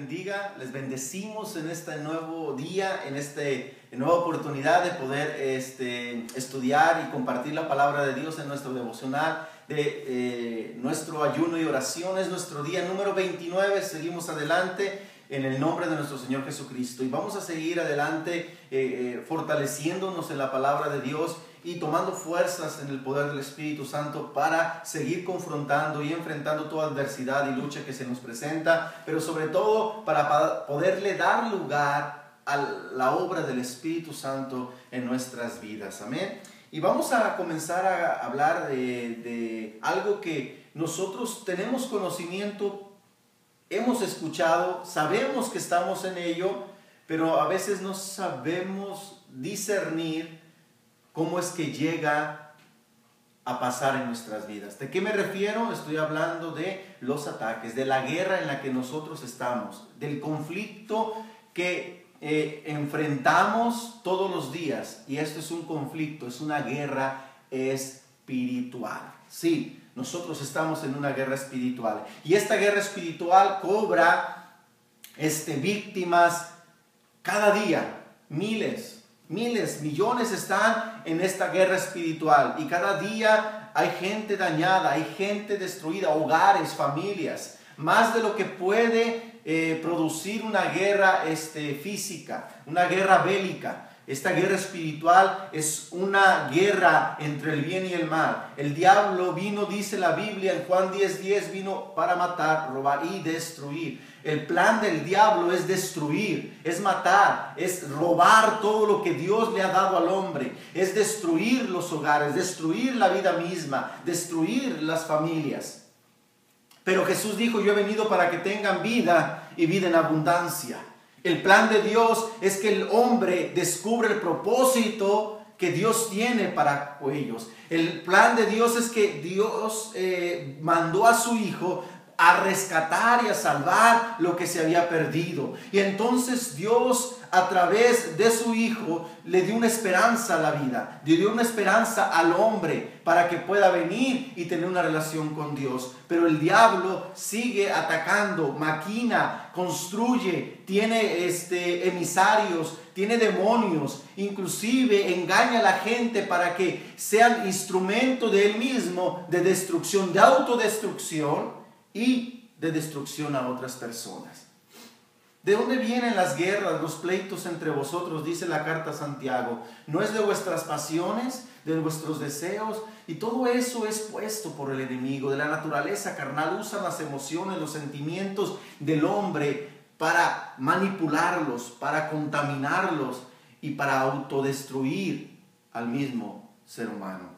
bendiga. Les bendecimos en este nuevo día, en esta nueva oportunidad de poder estudiar y compartir la palabra de Dios en nuestro devocional, de nuestro ayuno y oración. Es nuestro día número 29. Seguimos adelante en el nombre de nuestro Señor Jesucristo. Y vamos a seguir adelante fortaleciéndonos en la palabra de Dios y tomando fuerzas en el poder del Espíritu Santo para seguir confrontando y enfrentando toda adversidad y lucha que se nos presenta, pero sobre todo para poderle dar lugar a la obra del Espíritu Santo en nuestras vidas. Amén. Y vamos a comenzar a hablar de algo que nosotros tenemos conocimiento, hemos escuchado, sabemos que estamos en ello, pero a veces no sabemos discernir cómo es que llega a pasar en nuestras vidas. ¿De qué me refiero? Estoy hablando de los ataques, de la guerra en la que nosotros estamos, del conflicto que enfrentamos todos los días. Y esto es un conflicto, es una guerra espiritual. Sí, nosotros estamos en una guerra espiritual. Y esta guerra espiritual cobra víctimas cada día. Miles, millones están en esta guerra espiritual. Y cada día hay gente dañada, hay gente destruida, hogares, familias. Más de lo que puede producir una guerra física, una guerra bélica. Esta guerra espiritual es una guerra entre el bien y el mal. El diablo vino, dice la Biblia en Juan 10:10, vino para matar, robar y destruir. El plan del diablo es destruir, es matar, es robar todo lo que Dios le ha dado al hombre. Es destruir los hogares, destruir la vida misma, destruir las familias. Pero Jesús dijo, yo he venido para que tengan vida y vida en abundancia. El plan de Dios es que el hombre descubra el propósito que Dios tiene para ellos. El plan de Dios es que Dios mandó a su Hijo a rescatar y a salvar lo que se había perdido. Y entonces Dios, a través de su Hijo, le dio una esperanza a la vida, le dio una esperanza al hombre para que pueda venir y tener una relación con Dios. Pero el diablo sigue atacando, maquina, construye, tiene emisarios, tiene demonios, inclusive engaña a la gente para que sean instrumento de él mismo de destrucción, de autodestrucción y de destrucción a otras personas. ¿De dónde vienen las guerras, los pleitos entre vosotros? Dice la carta a Santiago. ¿No es de vuestras pasiones, de vuestros deseos? Y todo eso es puesto por el enemigo de la naturaleza carnal. Usan las emociones, los sentimientos del hombre para manipularlos, para contaminarlos y para autodestruir al mismo ser humano.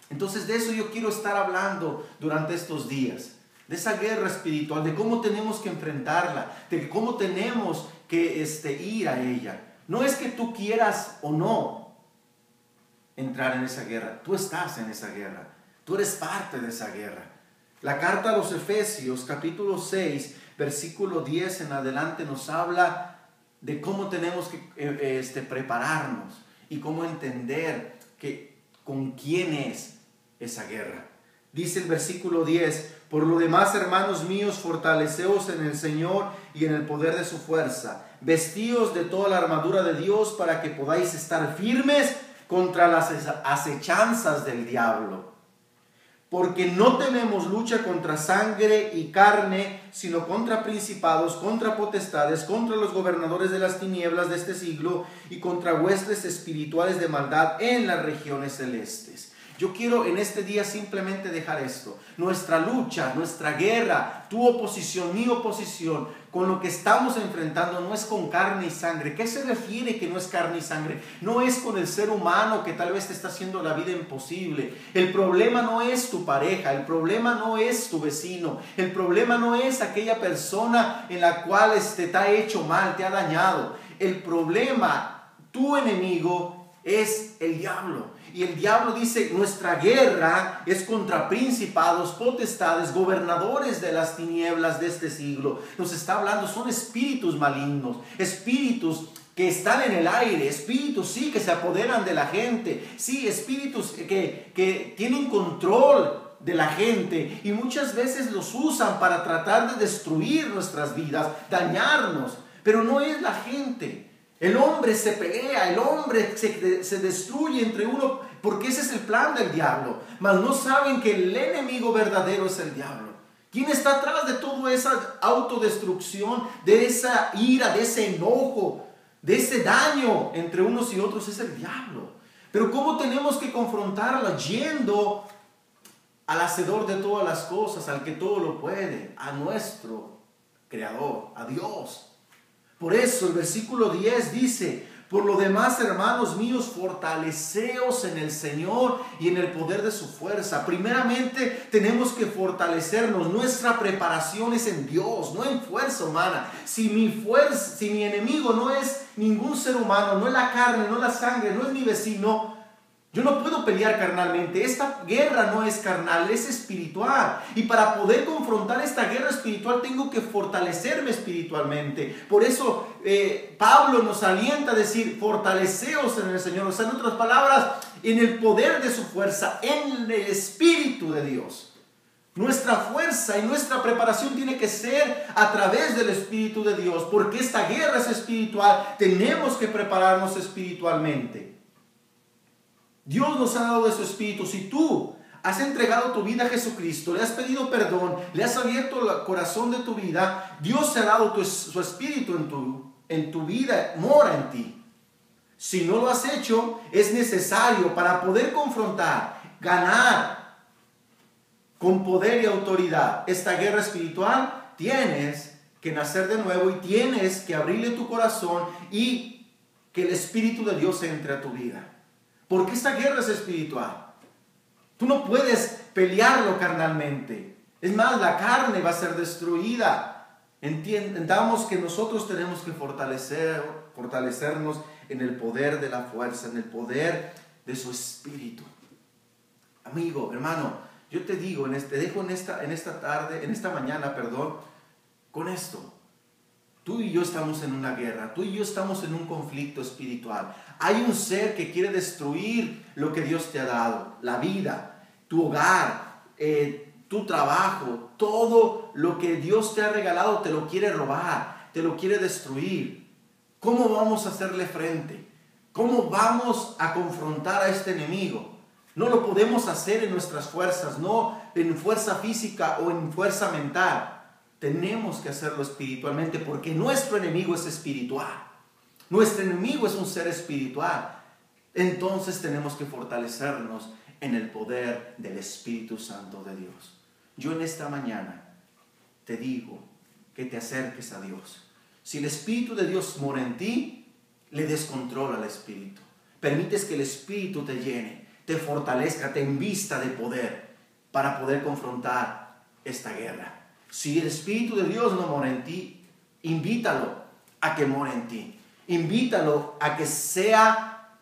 Entonces de eso yo quiero estar hablando durante estos días. De esa guerra espiritual, de cómo tenemos que enfrentarla, de cómo tenemos que ir a ella. No es que tú quieras o no entrar en esa guerra, tú estás en esa guerra, tú eres parte de esa guerra. La carta a los Efesios, capítulo 6, versículo 10 en adelante, nos habla de cómo tenemos que prepararnos y cómo entender con quién es esa guerra. Dice el versículo 10, por lo demás, hermanos míos, fortaleceos en el Señor y en el poder de su fuerza. Vestíos de toda la armadura de Dios para que podáis estar firmes contra las acechanzas del diablo. Porque no tenemos lucha contra sangre y carne, sino contra principados, contra potestades, contra los gobernadores de las tinieblas de este siglo y contra huestes espirituales de maldad en las regiones celestes. Yo quiero en este día simplemente dejar esto. Nuestra lucha, nuestra guerra, tu oposición, mi oposición, con lo que estamos enfrentando no es con carne y sangre. ¿Qué se refiere que no es carne y sangre? No es con el ser humano que tal vez te está haciendo la vida imposible. El problema no es tu pareja, el problema no es tu vecino, el problema no es aquella persona en la cual te ha hecho mal, te ha dañado. El problema, tu enemigo, es el diablo. Y el diablo dice, nuestra guerra es contra principados, potestades, gobernadores de las tinieblas de este siglo. Nos está hablando, son espíritus malignos, espíritus que están en el aire, espíritus sí que se apoderan de la gente, sí, espíritus que tienen control de la gente y muchas veces los usan para tratar de destruir nuestras vidas, dañarnos, pero no es la gente. El hombre se pelea, el hombre se destruye entre uno, porque ese es el plan del diablo. Mas no saben que el enemigo verdadero es el diablo. ¿Quién está atrás de toda esa autodestrucción, de esa ira, de ese enojo, de ese daño entre unos y otros? Es el diablo. Pero ¿cómo tenemos que confrontarla? Yendo al hacedor de todas las cosas, al que todo lo puede, a nuestro Creador, a Dios. Por eso el versículo 10 dice: por lo demás, hermanos míos, fortaleceos en el Señor y en el poder de su fuerza. Primeramente tenemos que fortalecernos. Nuestra preparación es en Dios, no en fuerza humana. Si mi enemigo no es ningún ser humano, no es la carne, no es la sangre, no es mi vecino, yo no puedo pelear carnalmente. Esta guerra no es carnal, es espiritual. Y para poder confrontar esta guerra espiritual tengo que fortalecerme espiritualmente. Por eso Pablo nos alienta a decir: fortaleceos en el Señor. O sea, en otras palabras, en el poder de su fuerza, en el Espíritu de Dios. Nuestra fuerza y nuestra preparación tiene que ser a través del Espíritu de Dios. Porque esta guerra es espiritual. Tenemos que prepararnos espiritualmente. Dios nos ha dado de su Espíritu. Si tú has entregado tu vida a Jesucristo, le has pedido perdón, le has abierto el corazón de tu vida, Dios te ha dado su Espíritu en tu vida, mora en ti. Si no lo has hecho, es necesario para poder confrontar, ganar con poder y autoridad esta guerra espiritual. Tienes que nacer de nuevo y tienes que abrirle tu corazón y que el Espíritu de Dios entre a tu vida. Porque esta guerra es espiritual. Tú no puedes pelearlo carnalmente. Es más, la carne va a ser destruida. Entendamos que nosotros tenemos que fortalecernos en el poder de la fuerza, en el poder de su Espíritu. Amigo, hermano, yo te digo, te dejo en esta mañana, con esto. Tú y yo estamos en una guerra, tú y yo estamos en un conflicto espiritual. Hay un ser que quiere destruir lo que Dios te ha dado, la vida, tu hogar, tu trabajo, todo lo que Dios te ha regalado te lo quiere robar, te lo quiere destruir. ¿Cómo vamos a hacerle frente? ¿Cómo vamos a confrontar a este enemigo? No lo podemos hacer en nuestras fuerzas, no en fuerza física o en fuerza mental. Tenemos que hacerlo espiritualmente porque nuestro enemigo es espiritual. Nuestro enemigo es un ser espiritual. Entonces tenemos que fortalecernos en el poder del Espíritu Santo de Dios. Yo en esta mañana te digo que te acerques a Dios. Si el Espíritu de Dios mora en ti, le descontrola al Espíritu. Permites que el Espíritu te llene, te fortalezca, te invista de poder para poder confrontar esta guerra. Si el Espíritu de Dios no mora en ti, invítalo a que more en ti. Invítalo a que sea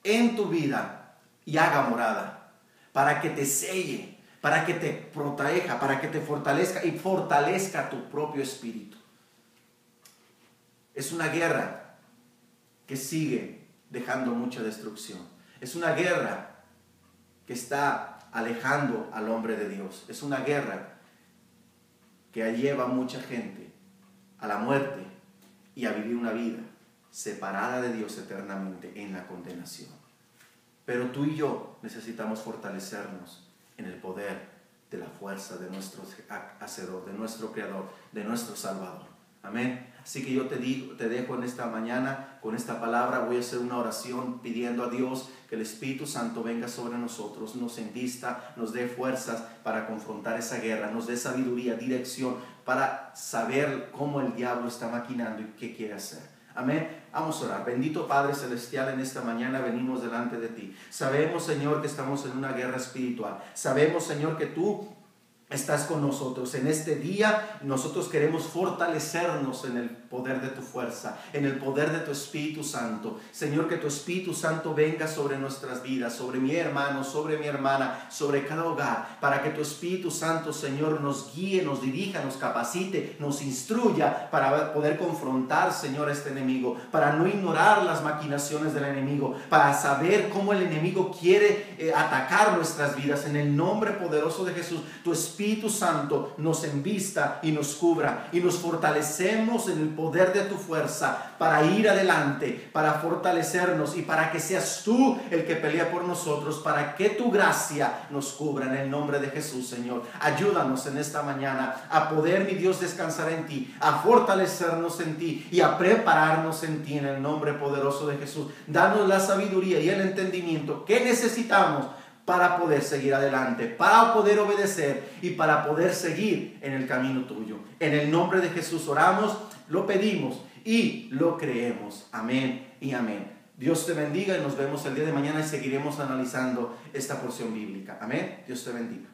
en tu vida y haga morada. Para que te selle, para que te proteja, para que te fortalezca y fortalezca tu propio espíritu. Es una guerra que sigue dejando mucha destrucción. Es una guerra que está alejando al hombre de Dios. Es una guerra que lleva a mucha gente a la muerte y a vivir una vida separada de Dios eternamente en la condenación. Pero tú y yo necesitamos fortalecernos en el poder de la fuerza de nuestro Hacedor, de nuestro Creador, de nuestro Salvador. Amén. Así que yo te dejo en esta mañana con esta palabra. Voy a hacer una oración pidiendo a Dios que el Espíritu Santo venga sobre nosotros, nos invista, nos dé fuerzas para confrontar esa guerra, nos dé sabiduría, dirección para saber cómo el diablo está maquinando y qué quiere hacer. Amén. Vamos a orar. Bendito Padre Celestial, en esta mañana venimos delante de ti. Sabemos, Señor, que estamos en una guerra espiritual. Sabemos, Señor, que tú estás con nosotros. En este día nosotros queremos fortalecernos en el poder de tu fuerza, en el poder de tu Espíritu Santo. Señor, que tu Espíritu Santo venga sobre nuestras vidas, sobre mi hermano, sobre mi hermana, sobre cada hogar, para que tu Espíritu Santo, Señor, nos guíe, nos dirija, nos capacite, nos instruya para poder confrontar, Señor, a este enemigo, para no ignorar las maquinaciones del enemigo, para saber cómo el enemigo quiere atacar nuestras vidas. En el nombre poderoso de Jesús, tu Espíritu Santo nos envista y nos cubra, y nos fortalecemos en el poder de tu fuerza para ir adelante, para fortalecernos y para que seas tú el que pelea por nosotros, para que tu gracia nos cubra en el nombre de Jesús. Señor, ayúdanos en esta mañana a poder, mi Dios, descansar en ti, a fortalecernos en ti y a prepararnos en ti en el nombre poderoso de Jesús. Danos la sabiduría y el entendimiento que necesitamos para poder seguir adelante, para poder obedecer y para poder seguir en el camino tuyo. En el nombre de Jesús oramos, lo pedimos y lo creemos. Amén y amén. Dios te bendiga y nos vemos el día de mañana y seguiremos analizando esta porción bíblica. Amén. Dios te bendiga.